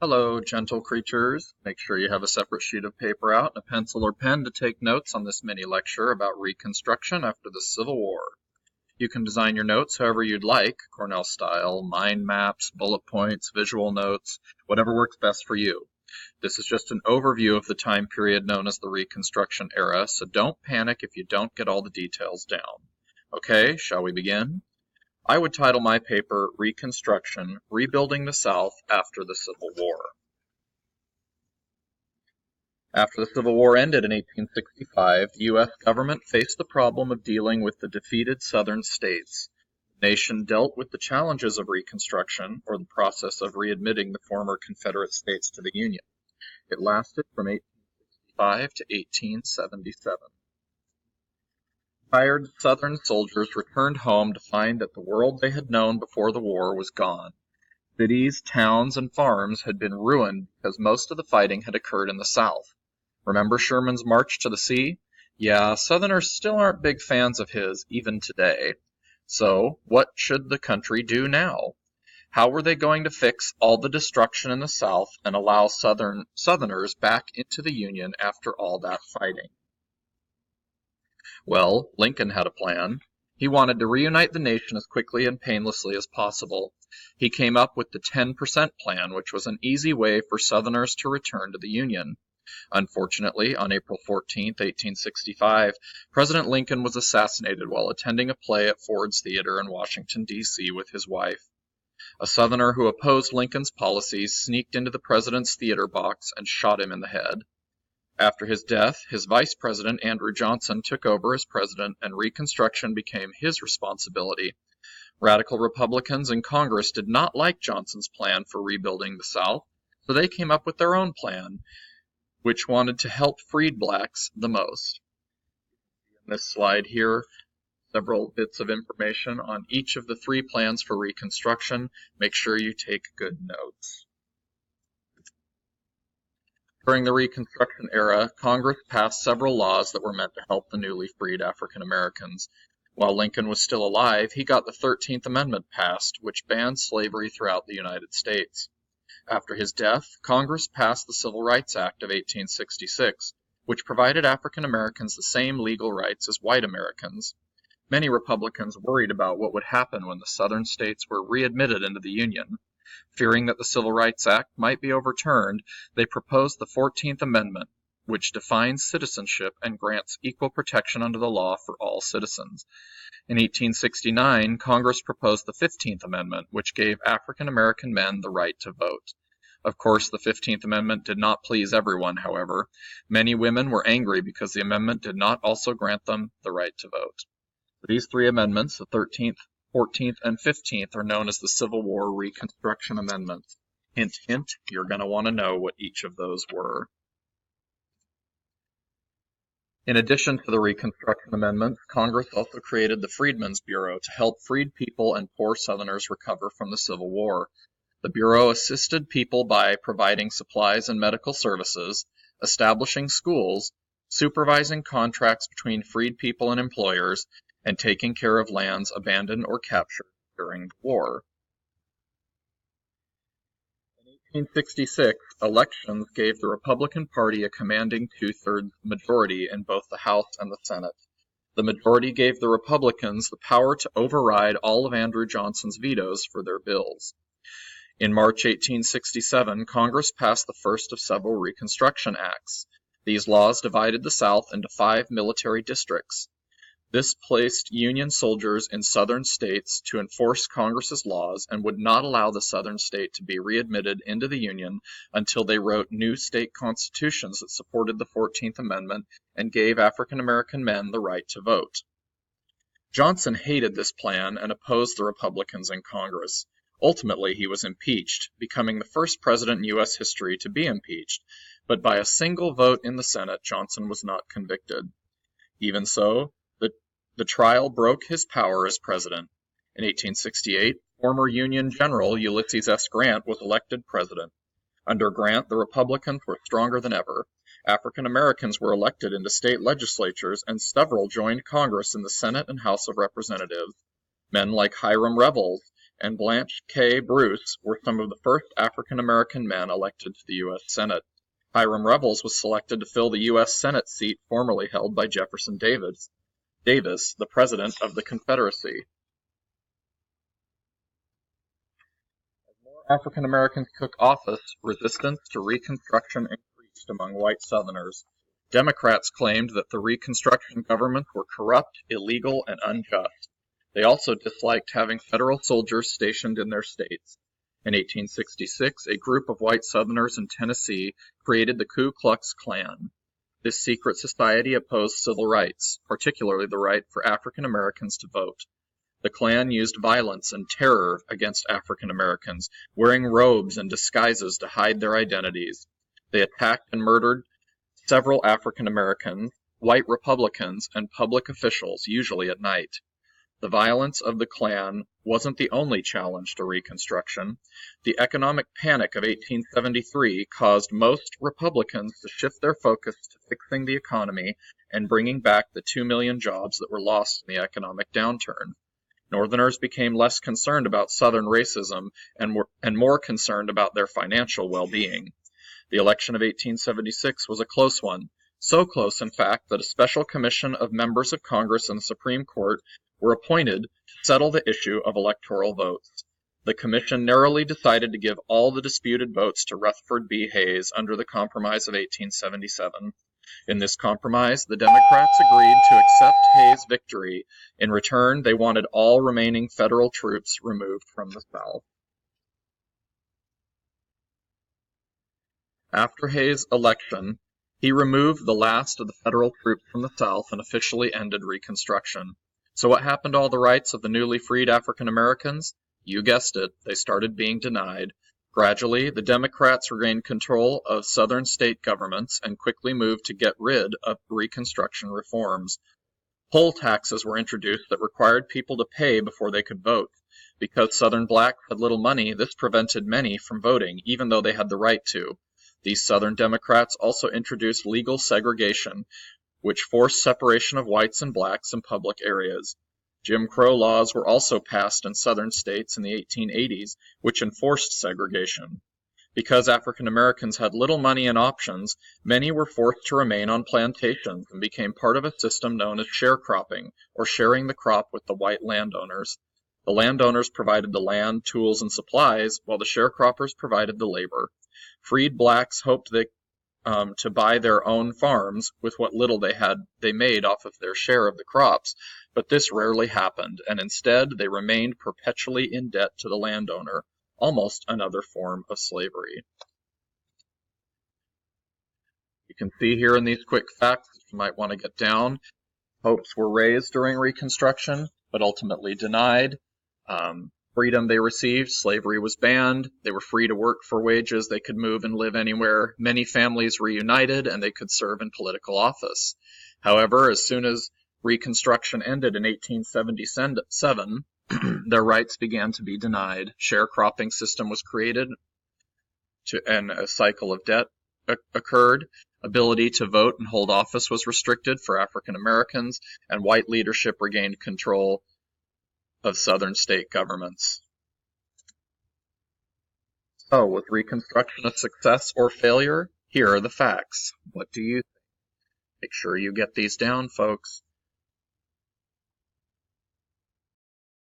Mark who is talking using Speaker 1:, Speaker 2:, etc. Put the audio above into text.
Speaker 1: Hello, gentle creatures. Make sure you have a separate sheet of paper out and a pencil or pen to take notes on this mini lecture about Reconstruction after the Civil War. You can design your notes however you'd like, Cornell style, mind maps, bullet points, visual notes, whatever works best for you. This is just an overview of the time period known as the Reconstruction era, so don't panic if you don't get all the details down. Okay, shall we begin? I would title my paper Reconstruction, Rebuilding the South After the Civil War. After the Civil War ended in 1865, the U.S. government faced the problem of dealing with the defeated Southern states. The nation dealt with the challenges of Reconstruction, or the process of readmitting the former Confederate states to the Union. It lasted from 1865 to 1877. Tired Southern soldiers returned home to find that the world they had known before the war was gone. Cities, towns, and farms had been ruined because most of the fighting had occurred in the South. Remember Sherman's March to the Sea? Yeah, Southerners still aren't big fans of his, even today. So, what should the country do now? How were they going to fix all the destruction in the South and allow Southerners back into the Union after all that fighting? Well, Lincoln had a plan. He wanted to reunite the nation as quickly and painlessly as possible. He came up with the 10% plan, which was an easy way for Southerners to return to the Union. Unfortunately, on April 14, 1865, President Lincoln was assassinated while attending a play at Ford's Theater in Washington, D.C. with his wife. A Southerner who opposed Lincoln's policies sneaked into the president's theater box and shot him in the head. After his death, his vice president, Andrew Johnson, took over as president, and Reconstruction became his responsibility. Radical Republicans in Congress did not like Johnson's plan for rebuilding the South, so they came up with their own plan, which wanted to help freed blacks the most. In this slide here, several bits of information on each of the three plans for Reconstruction. Make sure you take good notes. During the Reconstruction era, Congress passed several laws that were meant to help the newly freed African Americans. While Lincoln was still alive, he got the 13th Amendment passed, which banned slavery throughout the United States. After his death, Congress passed the Civil Rights Act of 1866, which provided African Americans the same legal rights as white Americans. Many Republicans worried about what would happen when the Southern states were readmitted into the Union. Fearing that the Civil Rights Act might be overturned, they proposed the 14th Amendment, which defines citizenship and grants equal protection under the law for all citizens. In 1869, Congress proposed the 15th Amendment, which gave African American men the right to vote. Of course, the 15th Amendment did not please everyone, however. Many women were angry because the amendment did not also grant them the right to vote. These three amendments, the 13th, 14th, and 15th, are known as the Civil War Reconstruction Amendments. Hint, hint, you're going to want to know what each of those were. In addition to the Reconstruction Amendments, Congress also created the Freedmen's Bureau to help freed people and poor Southerners recover from the Civil War. The Bureau assisted people by providing supplies and medical services, establishing schools, supervising contracts between freed people and employers, and taking care of lands abandoned or captured during the war. In 1866, elections gave the Republican Party a commanding two-thirds majority in both the House and the Senate. The majority gave the Republicans the power to override all of Andrew Johnson's vetoes for their bills. In March 1867, Congress passed the first of several Reconstruction Acts. These laws divided the South into 5 military districts. This placed Union soldiers in Southern states to enforce Congress's laws and would not allow the Southern state to be readmitted into the Union until they wrote new state constitutions that supported the 14th Amendment and gave African American men the right to vote. Johnson hated this plan and opposed the Republicans in Congress. Ultimately, he was impeached, becoming the first president in U.S. history to be impeached, but by a single vote in the Senate, Johnson was not convicted. Even so, the trial broke his power as president. In 1868, former Union General Ulysses S. Grant was elected president. Under Grant, the Republicans were stronger than ever. African Americans were elected into state legislatures, and several joined Congress in the Senate and House of Representatives. Men like Hiram Revels and Blanche K. Bruce were some of the first African-American men elected to the U.S. Senate. Hiram Revels was selected to fill the U.S. Senate seat formerly held by Jefferson Davis, the President of the Confederacy. As more African Americans took office, resistance to Reconstruction increased among white Southerners. Democrats claimed that the Reconstruction governments were corrupt, illegal, and unjust. They also disliked having federal soldiers stationed in their states. In 1866, a group of white Southerners in Tennessee created the Ku Klux Klan. This secret society opposed civil rights, particularly the right for African Americans to vote. The Klan used violence and terror against African Americans, wearing robes and disguises to hide their identities. They attacked and murdered several African Americans, white Republicans, and public officials, usually at night. The violence of the Klan wasn't the only challenge to Reconstruction. The economic panic of 1873 caused most Republicans to shift their focus to fixing the economy and bringing back the 2 million jobs that were lost in the economic downturn. Northerners became less concerned about Southern racism and more concerned about their financial well-being. The election of 1876 was a close one, so close, in fact, that a special commission of members of Congress and the Supreme Court were appointed to settle the issue of electoral votes. The commission narrowly decided to give all the disputed votes to Rutherford B. Hayes under the Compromise of 1877. In this compromise, the Democrats agreed to accept Hayes' victory. In return, they wanted all remaining federal troops removed from the South. After Hayes' election, he removed the last of the federal troops from the South and officially ended Reconstruction. So what happened to all the rights of the newly freed African Americans? You guessed it, they started being denied. Gradually, the Democrats regained control of Southern state governments and quickly moved to get rid of Reconstruction reforms. Poll taxes were introduced that required people to pay before they could vote. Because Southern blacks had little money, this prevented many from voting, even though they had the right to. These Southern Democrats also introduced legal segregation, which forced separation of whites and blacks in public areas. Jim Crow laws were also passed in Southern states in the 1880s, which enforced segregation. Because African Americans had little money and options, many were forced to remain on plantations and became part of a system known as sharecropping, or sharing the crop with the white landowners. The landowners provided the land, tools, and supplies, while the sharecroppers provided the labor. Freed blacks hoped to buy their own farms with what little they made off of their share of the crops, but this rarely happened, and instead they remained perpetually in debt to the landowner, almost another form of slavery. You can see here in these quick facts that you might want to get down. Hopes were raised during Reconstruction, but ultimately denied. Freedom they received, slavery was banned, they were free to work for wages, they could move and live anywhere, many families reunited, and they could serve in political office. However, as soon as Reconstruction ended in 1877, their rights began to be denied. Sharecropping system was created, and a cycle of debt occurred. Ability to vote and hold office was restricted for African Americans, and white leadership regained control of Southern state governments. So, was Reconstruction a success or failure? Here are the facts. What do you think? Make sure you get these down, folks.